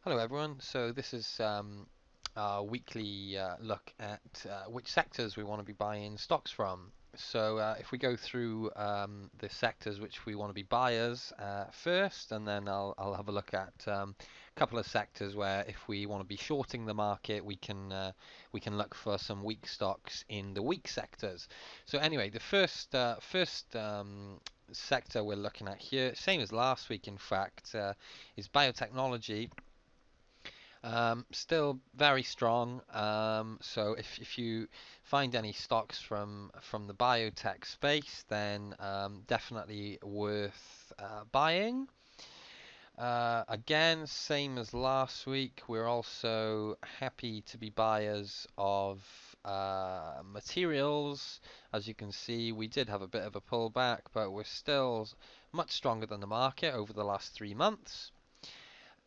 Hello everyone. So this is our weekly look at which sectors we want to be buying stocks from. So if we go through the sectors which we want to be buyers first, and then I'll have a look at a couple of sectors where if we want to be shorting the market, we can look for some weak stocks in the weak sectors. So anyway, the first sector we're looking at here, same as last week in fact, is biotechnology. Still very strong. So if you find any stocks from the biotech space, then definitely worth buying. Again, same as last week, we're also happy to be buyers of materials. As you can see, we did have a bit of a pullback, but we're still much stronger than the market over the last 3 months.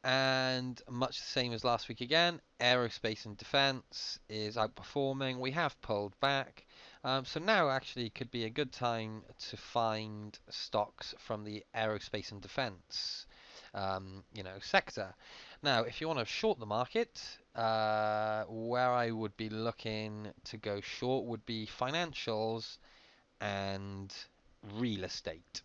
And much the same as last week again, aerospace and defense is outperforming. We have pulled back. So now actually could be a good time to find stocks from the aerospace and defense sector. Now, if you want to short the market, where I would be looking to go short would be financials and real estate.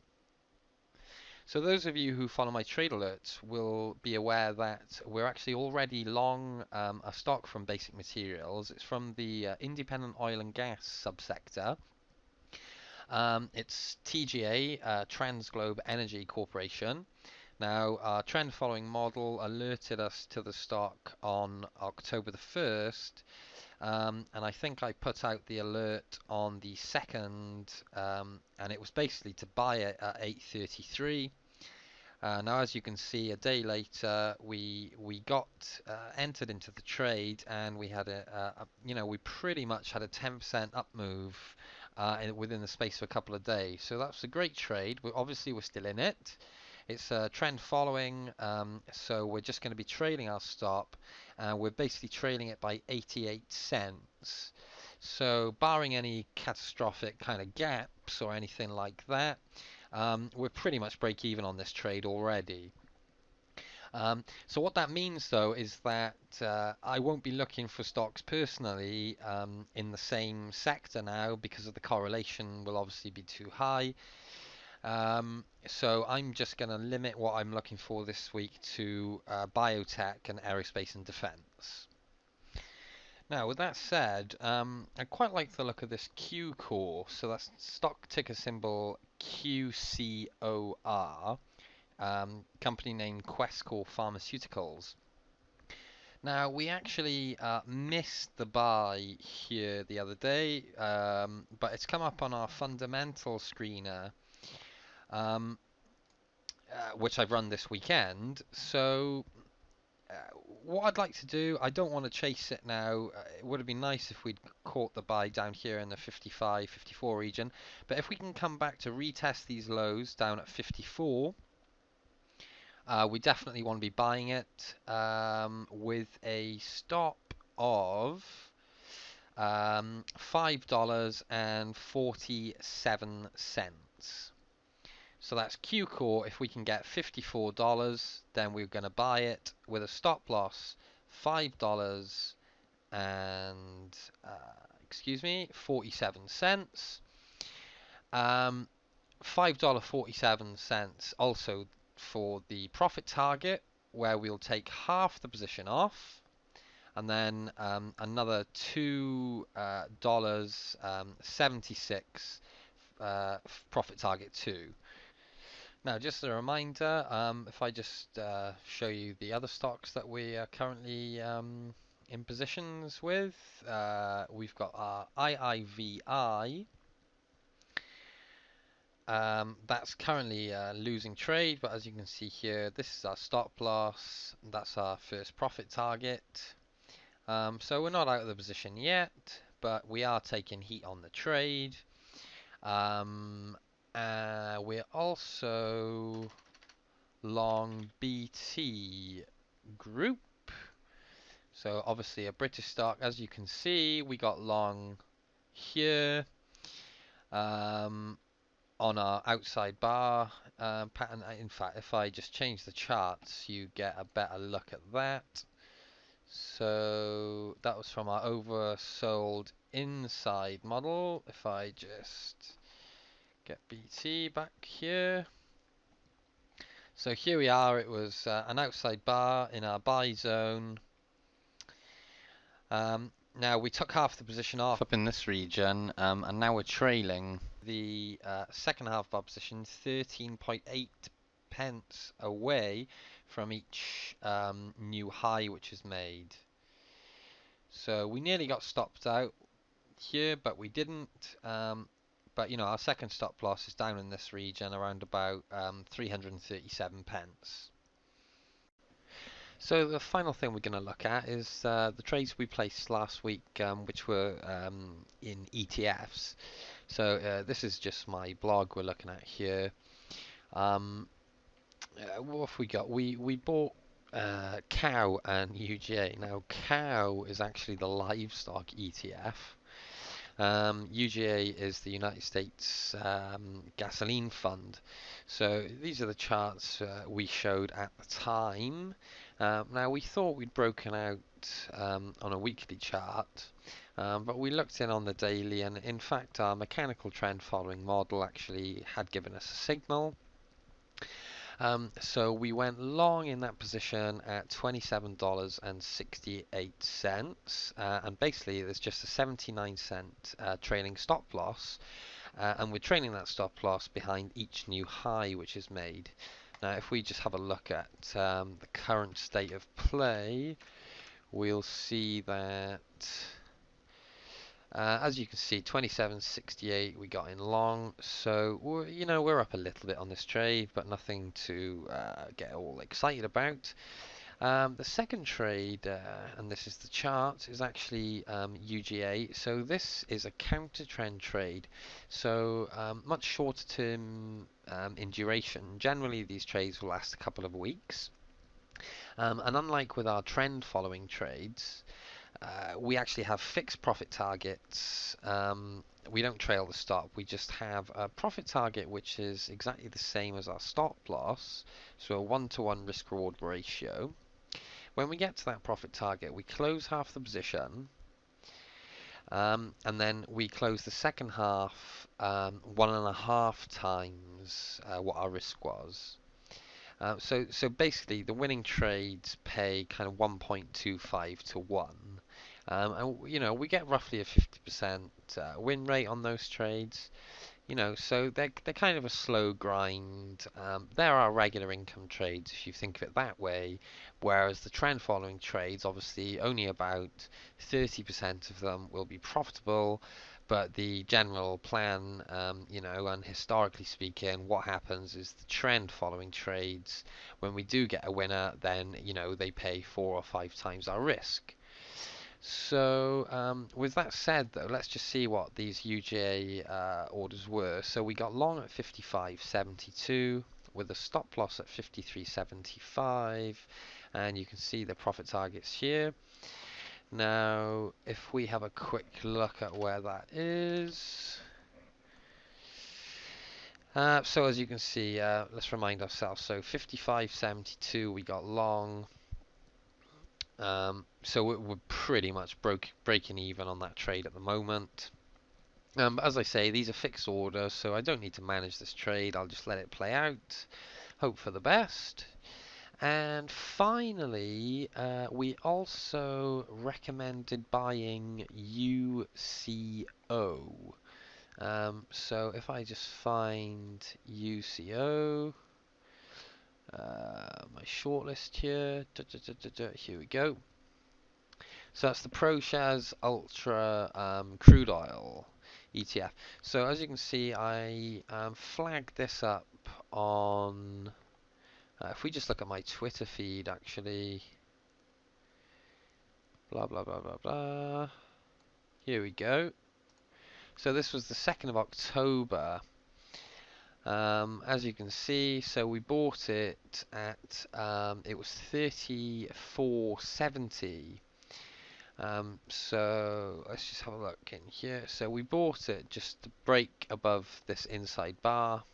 So those of you who follow my trade alerts will be aware that we're actually already long a stock from Basic Materials. It's from the independent oil and gas subsector. It's TGA, TransGlobe Energy Corporation. Now, our trend following model alerted us to the stock on October the 1st, and I think I put out the alert on the 2nd, and it was basically to buy it at 8.33. Now, as you can see, a day later, we got entered into the trade, and we had we pretty much had a 10% up move within the space of a couple of days. So that's a great trade. We're still in it. It's a trend following, so we're just going to be trailing our stop. We're basically trailing it by 88 cents. So barring any catastrophic kind of gaps or anything like that, we're pretty much break even on this trade already. So what that means though is that I won't be looking for stocks personally in the same sector now because of the correlation will obviously be too high. So I'm just going to limit what I'm looking for this week to biotech and aerospace and defense. Now, with that said, I quite like the look of this Q Core. So that's stock ticker symbol QCOR, company name Questcor Pharmaceuticals. Now, we actually missed the buy here the other day, but it's come up on our fundamental screener, um, which I've run this weekend. So uh, what I'd like to do, I don't want to chase it now. It would have been nice if we'd caught the buy down here in the 55, 54 region. But if we can come back to retest these lows down at 54, we definitely want to be buying it with a stop of $5.47. So that's Q Core. If we can get $54, then we're going to buy it with a stop loss $5 and 47 cents. $5.47 also for the profit target, where we'll take half the position off, and then another $2 76 profit target 2. Now, just a reminder, if I just show you the other stocks that we are currently in positions with, we've got our IIVI. That's currently losing trade, but as you can see here, this is our stop loss. That's our first profit target. So we're not out of the position yet, but we are taking heat on the trade. We're also long BT Group. So obviously a British stock. As you can see, we got long here. on our outside bar pattern. In fact, if I just change the charts, you get a better look at that. So that was from our oversold inside model. If I just get BT back here. So here we are, it was an outside bar in our buy zone. Now we took half the position off up in this region, and now we're trailing the second half of our position 13.8 pence away from each new high which is made. So we nearly got stopped out here, but we didn't. But you know, our second stop loss is down in this region around about 337 pence. So the final thing we're going to look at is the trades we placed last week, which were in ETFs. So this is just my blog we're looking at here. What have we got? We bought Cow and UGA. Now Cow is actually the livestock ETF. UGA is the United States Gasoline Fund. So these are the charts we showed at the time. Now we thought we'd broken out on a weekly chart, but we looked in on the daily, and in fact our mechanical trend following model actually had given us a signal. So we went long in that position at $27.68, and basically there's just a 79-cent trailing stop loss, and we're trailing that stop loss behind each new high which is made. Now if we just have a look at the current state of play, we'll see that as you can see, 27.68 we got in long, so we're up a little bit on this trade, but nothing to get all excited about. The second trade, and this is the chart, is actually UGA. So this is a counter trend trade, so much shorter term in duration. Generally, these trades will last a couple of weeks, and unlike with our trend following trades, we actually have fixed profit targets. We don't trail the stop, we just have a profit target which is exactly the same as our stop loss, so a 1-to-1 risk reward ratio. When we get to that profit target, we close half the position, and then we close the second half 1.5 times what our risk was. So basically the winning trades pay kind of 1.25 to 1. And we get roughly a 50% win rate on those trades. So they're kind of a slow grind. There are regular income trades if you think of it that way, whereas the trend following trades, obviously only about 30% of them will be profitable. But the general plan, and historically speaking, what happens is the trend following trades, when we do get a winner, then, they pay 4 or 5 times our risk. So with that said, though, let's just see what these UGA orders were. So we got long at 55.72 with a stop loss at 53.75, and you can see the profit targets here. Now, if we have a quick look at where that is. So as you can see, let's remind ourselves, so 55.72 we got long. So we're pretty much breaking even on that trade at the moment. But as I say, these are fixed orders, so I don't need to manage this trade. I'll just let it play out, hope for the best. And finally, we also recommended buying UCO. So if I just find UCO, my shortlist here, here we go. So that's the ProShares Ultra Crude Oil ETF. So as you can see, I flagged this up on, if we just look at my Twitter feed actually, blah blah blah blah blah, here we go. So this was the 2nd of October. As you can see, so we bought it at, it was 34.70. So let's just have a look in here. So we bought it just to break above this inside bar.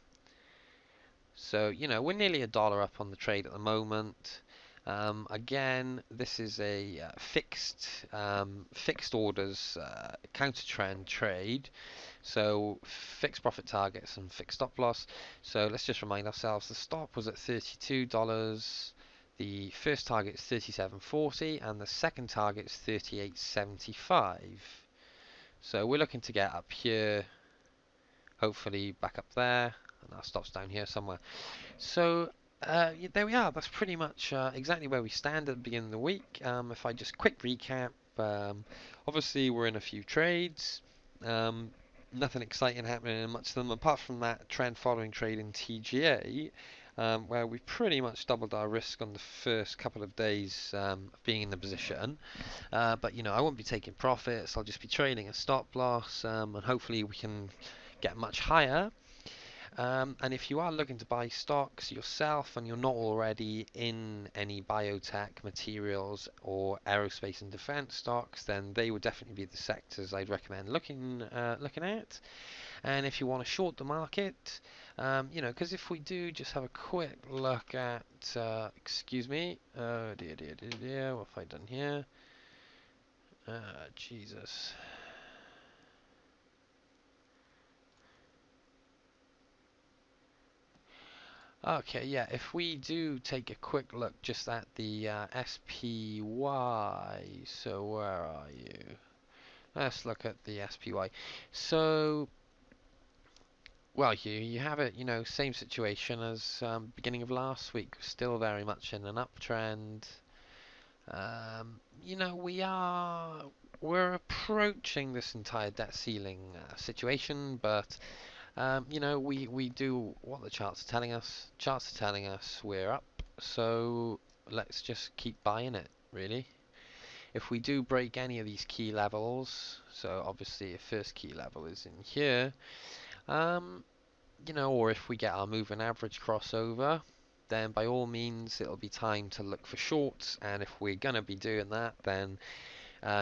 So, we're nearly $1 up on the trade at the moment. Again, this is a fixed orders counter trend trade. So fixed profit targets and fixed stop loss. So let's just remind ourselves the stop was at $32. The first target is 37.40 and the second target is 38.75. So we're looking to get up here, hopefully back up there, and our stop's down here somewhere. So there we are. That's pretty much exactly where we stand at the beginning of the week. If I just quick recap, obviously we're in a few trades. Nothing exciting happening in much of them apart from that trend following trade in TGA, where we pretty much doubled our risk on the first couple of days of being in the position. But I won't be taking profits. I'll just be trading a stop loss, and hopefully we can get much higher. And if you are looking to buy stocks yourself and you're not already in any biotech, materials, or aerospace and defense stocks, then they would definitely be the sectors I'd recommend looking at. And if you want to short the market, because if we do just have a quick look at, excuse me, dear, what have I done here? Jesus. Okay, yeah, if we do take a quick look just at the SPY, so where are you? Let's look at the SPY. So, well, you have it, same situation as beginning of last week, still very much in an uptrend. We're approaching this entire debt ceiling situation, but we do what the charts are telling us. Charts are telling us we're up, so let's just keep buying it, really. If we do break any of these key levels, so obviously a first key level is in here, or if we get our moving average crossover, then by all means it'll be time to look for shorts, and if we're going to be doing that, then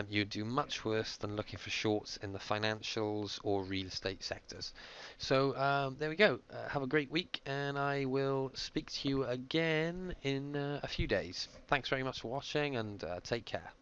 you do much worse than looking for shorts in the financials or real estate sectors. So there we go. Have a great week, and I will speak to you again in a few days. Thanks very much for watching, and take care.